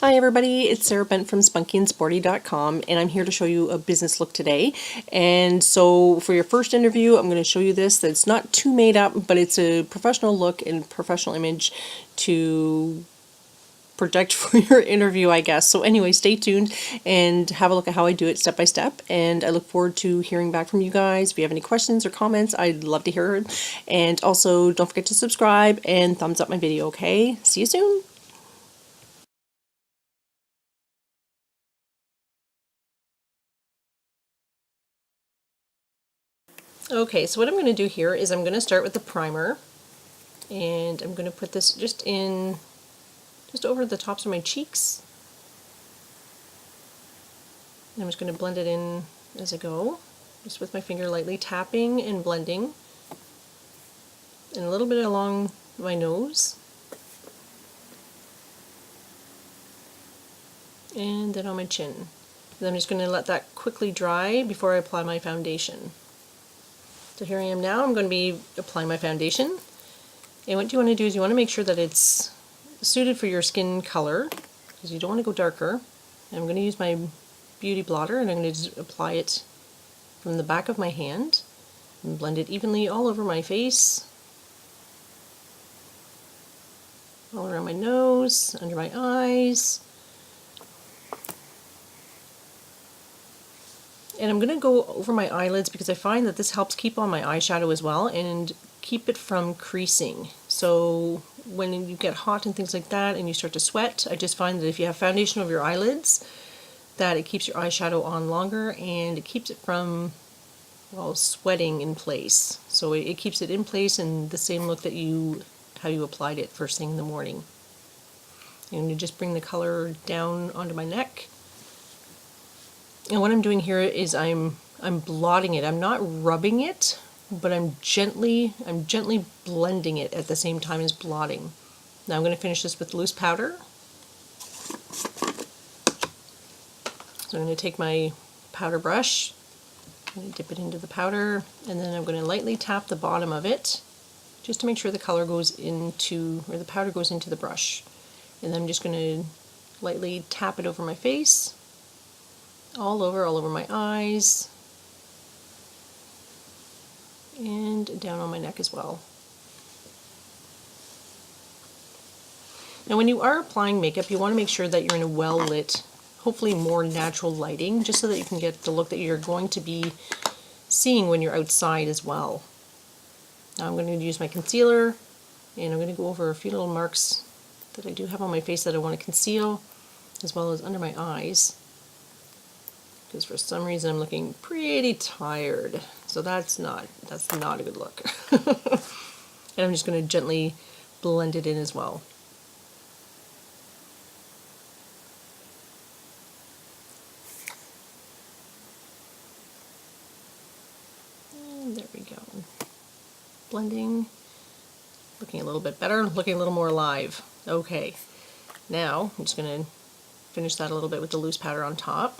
Hi everybody, it's Sarah Bent from spunkyandsporty.com, and I'm here to show you a business look today. And so for your first interview, I'm going to show you this that's not too made up, but it's a professional look and professional image to project for your interview, I guess. So anyway, stay tuned and have a look at how I do it step by step, and I look forward to hearing back from you guys. If you have any questions or comments, I'd love to hear it. And also, don't forget to subscribe and thumbs up my video, okay? See you soon! Okay, so what I'm going to do here is I'm going to start with the primer, and I'm going to put this just over the tops of my cheeks. And I'm just going to blend it in as I go, just with my finger lightly tapping and blending, and a little bit along my nose, and then on my chin. And I'm just going to let that quickly dry before I apply my foundation. So here I am now. I'm going to be applying my foundation, and what you want to do is you want to make sure that it's suited for your skin color, because you don't want to go darker. And I'm going to use my beauty blotter, and I'm going to just apply it from the back of my hand and blend it evenly all over my face, all around my nose, under my eyes. And I'm going to go over my eyelids because I find that this helps keep on my eyeshadow as well and keep it from creasing. So when you get hot and things like that and you start to sweat, I just find that if you have foundation over your eyelids, that it keeps your eyeshadow on longer and it keeps it from, well, sweating in place. So it keeps it in place in the same look that how you applied it first thing in the morning. And you just bring the color down onto my neck. And what I'm doing here is I'm blotting it. I'm not rubbing it, but I'm gently blending it at the same time as blotting. Now I'm going to finish this with loose powder. So I'm going to take my powder brush, I'm going to dip it into the powder, and then I'm going to lightly tap the bottom of it just to make sure the color goes into, or the powder goes into the brush. And then I'm just going to lightly tap it over my face, all over my eyes, and down on my neck as well. Now when you are applying makeup, you want to make sure that you're in a well-lit, hopefully more natural lighting, just so that you can get the look that you're going to be seeing when you're outside as well. Now I'm going to use my concealer, and I'm going to go over a few little marks that I do have on my face that I want to conceal, as well as under my eyes, because for some reason I'm looking pretty tired, so that's not a good look. And I'm just going to gently blend it in as well. And there we go. Blending, looking a little bit better, looking a little more alive. Okay, now I'm just going to finish that a little bit with the loose powder on top.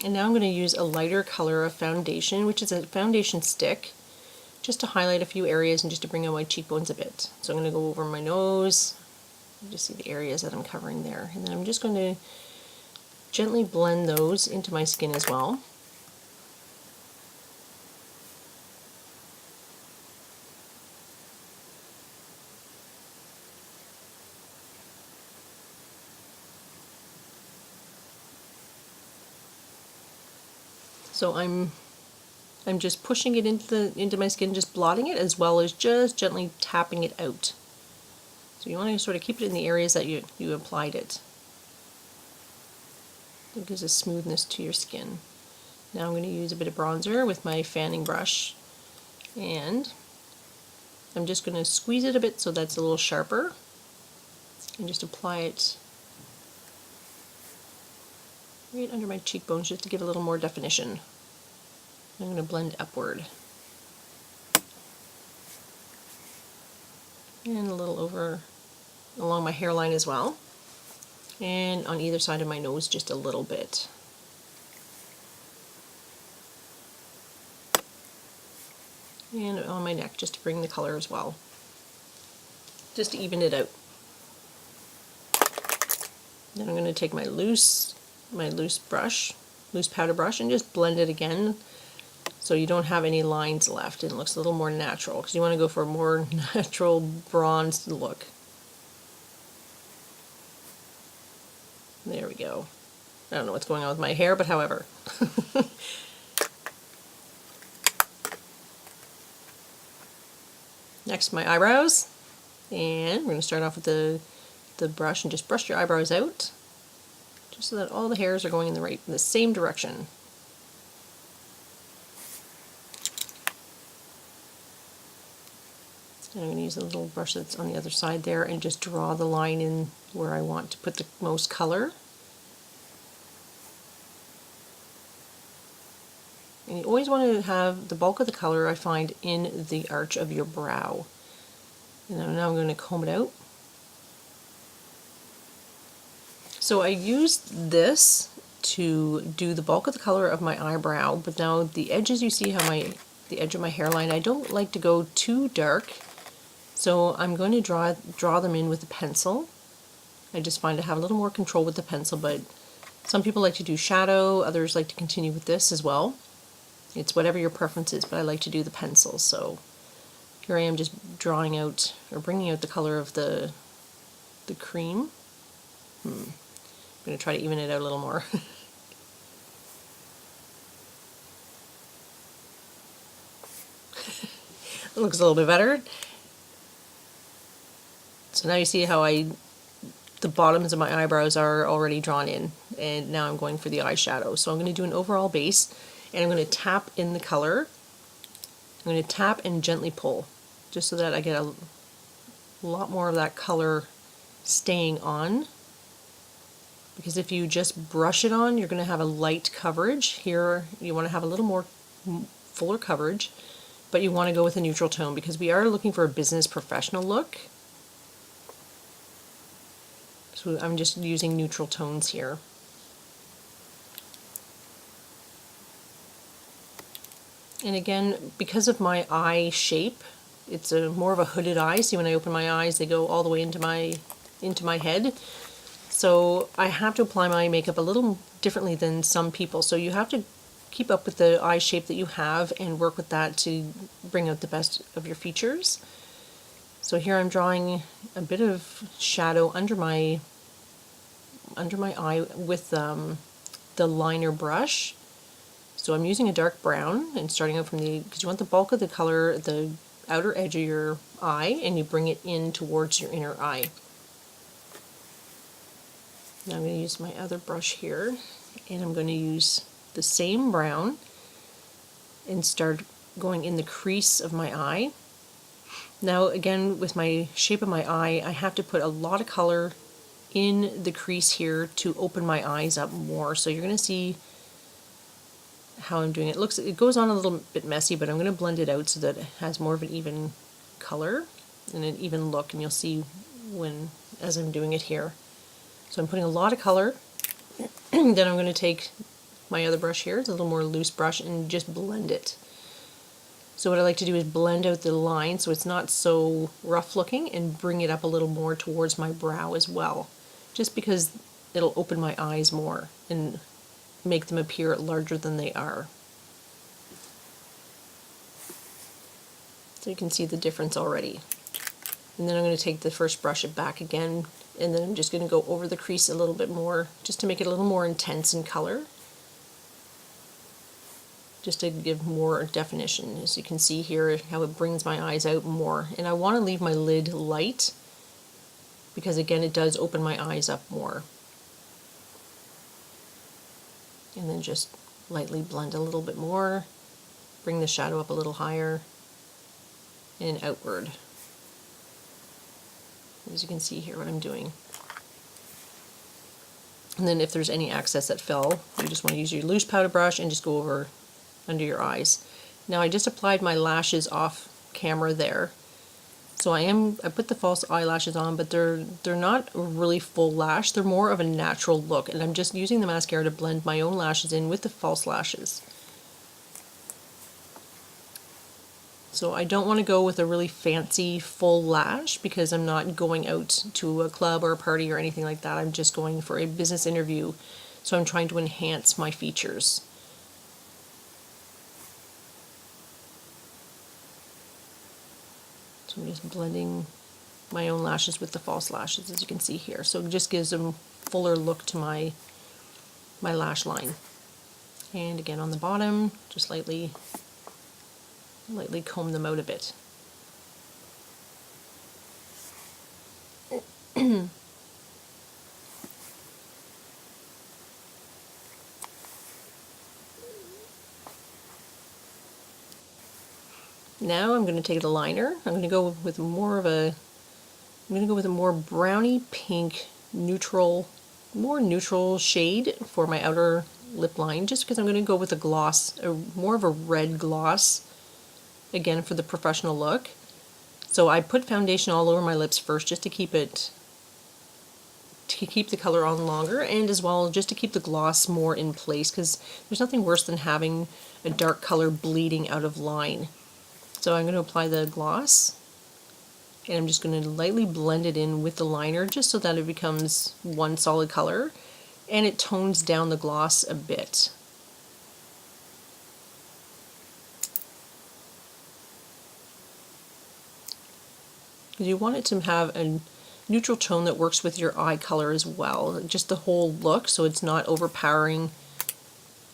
And now I'm going to use a lighter color of foundation, which is a foundation stick, just to highlight a few areas and just to bring out my cheekbones a bit. So I'm going to go over my nose, you just see the areas that I'm covering there. And then I'm just going to gently blend those into my skin as well. So I'm just pushing it into my skin, just blotting it, as well as just gently tapping it out. So you want to sort of keep it in the areas that you applied it. It gives a smoothness to your skin. Now I'm going to use a bit of bronzer with my fanning brush, and I'm just going to squeeze it a bit so that's a little sharper, and just apply it right under my cheekbones just to give a little more definition. I'm going to blend upward. And a little over along my hairline as well. And on either side of my nose just a little bit. And on my neck just to bring the color as well. Just to even it out. Then I'm going to take my loose brush, loose powder brush, and just blend it again so you don't have any lines left and it looks a little more natural, because you want to go for a more natural bronzed look. There we go. I don't know what's going on with my hair, but however. Next, my eyebrows. And we're going to start off with the brush and just brush your eyebrows out, just so that all the hairs are going in the same direction. And I'm going to use a little brush that's on the other side there and just draw the line in where I want to put the most color. And you always want to have the bulk of the color, I find, in the arch of your brow. And now I'm going to comb it out. So I used this to do the bulk of the color of my eyebrow, but now the edges, you see how the edge of my hairline, I don't like to go too dark, so I'm going to draw them in with a pencil. I just find I have a little more control with the pencil, but some people like to do shadow, others like to continue with this as well. It's whatever your preference is, but I like to do the pencil. So here I am just drawing out, or bringing out the color of the cream. I'm going to try to even it out a little more. It looks a little bit better. So now you see how the bottoms of my eyebrows are already drawn in, and now I'm going for the eyeshadow. So I'm going to do an overall base, and I'm going to tap in the color. I'm going to tap and gently pull, just so that I get a lot more of that color staying on. Because if you just brush it on, you're going to have a light coverage. Here you want to have a little more fuller coverage, but you want to go with a neutral tone because we are looking for a business professional look. So I'm just using neutral tones here. And again, because of my eye shape, it's more of a hooded eye. See, when I open my eyes, they go all the way into my head. So I have to apply my makeup a little differently than some people. So you have to keep up with the eye shape that you have and work with that to bring out the best of your features. So here I'm drawing a bit of shadow under my eye with the liner brush. So I'm using a dark brown and starting out from because you want the bulk of the color, the outer edge of your eye, and you bring it in towards your inner eye. Now I'm going to use my other brush here, and I'm going to use the same brown and start going in the crease of my eye. Now again, with my shape of my eye, I have to put a lot of color in the crease here to open my eyes up more. So you're going to see how I'm doing it. It goes on a little bit messy, but I'm going to blend it out so that it has more of an even color and an even look, and you'll see as I'm doing it here. So I'm putting a lot of color. Then I'm going to take my other brush here, it's a little more loose brush, and just blend it. So what I like to do is blend out the line so it's not so rough looking, and bring it up a little more towards my brow as well, just because it'll open my eyes more and make them appear larger than they are. So you can see the difference already. And then I'm going to take the first brush it back again, and then I'm just going to go over the crease a little bit more, just to make it a little more intense in color, just to give more definition. As you can see here, how it brings my eyes out more. And I want to leave my lid light, because again, it does open my eyes up more. And then just lightly blend a little bit more, bring the shadow up a little higher, and outward. As you can see here what I'm doing. And then if there's any excess that fell, you just want to use your loose powder brush and just go over under your eyes. Now I just applied my lashes off camera there. So I put the false eyelashes on, but they're not really full lash. They're more of a natural look, and I'm just using the mascara to blend my own lashes in with the false lashes. So I don't want to go with a really fancy full lash because I'm not going out to a club or a party or anything like that. I'm just going for a business interview. So I'm trying to enhance my features. So I'm just blending my own lashes with the false lashes, as you can see here. So it just gives a fuller look to my lash line. And again on the bottom, just lightly comb them out a bit. Now I'm going to take the liner. I'm going to go with more browny pink more neutral shade for my outer lip line, just because I'm going to go with a gloss, more of a red gloss, again for the professional look. So I put foundation all over my lips first just to keep the color on longer, and as well just to keep the gloss more in place, because there's nothing worse than having a dark color bleeding out of line. So I'm going to apply the gloss, and I'm just going to lightly blend it in with the liner just so that it becomes one solid color, and it tones down the gloss a bit. Because you want it to have a neutral tone that works with your eye color as well, just the whole look, so it's not overpowering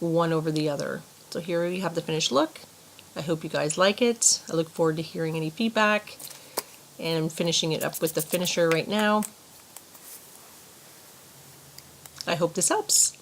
one over the other. So here we have the finished look. I hope you guys like it. I look forward to hearing any feedback, and I'm finishing it up with the finisher right now. I hope this helps.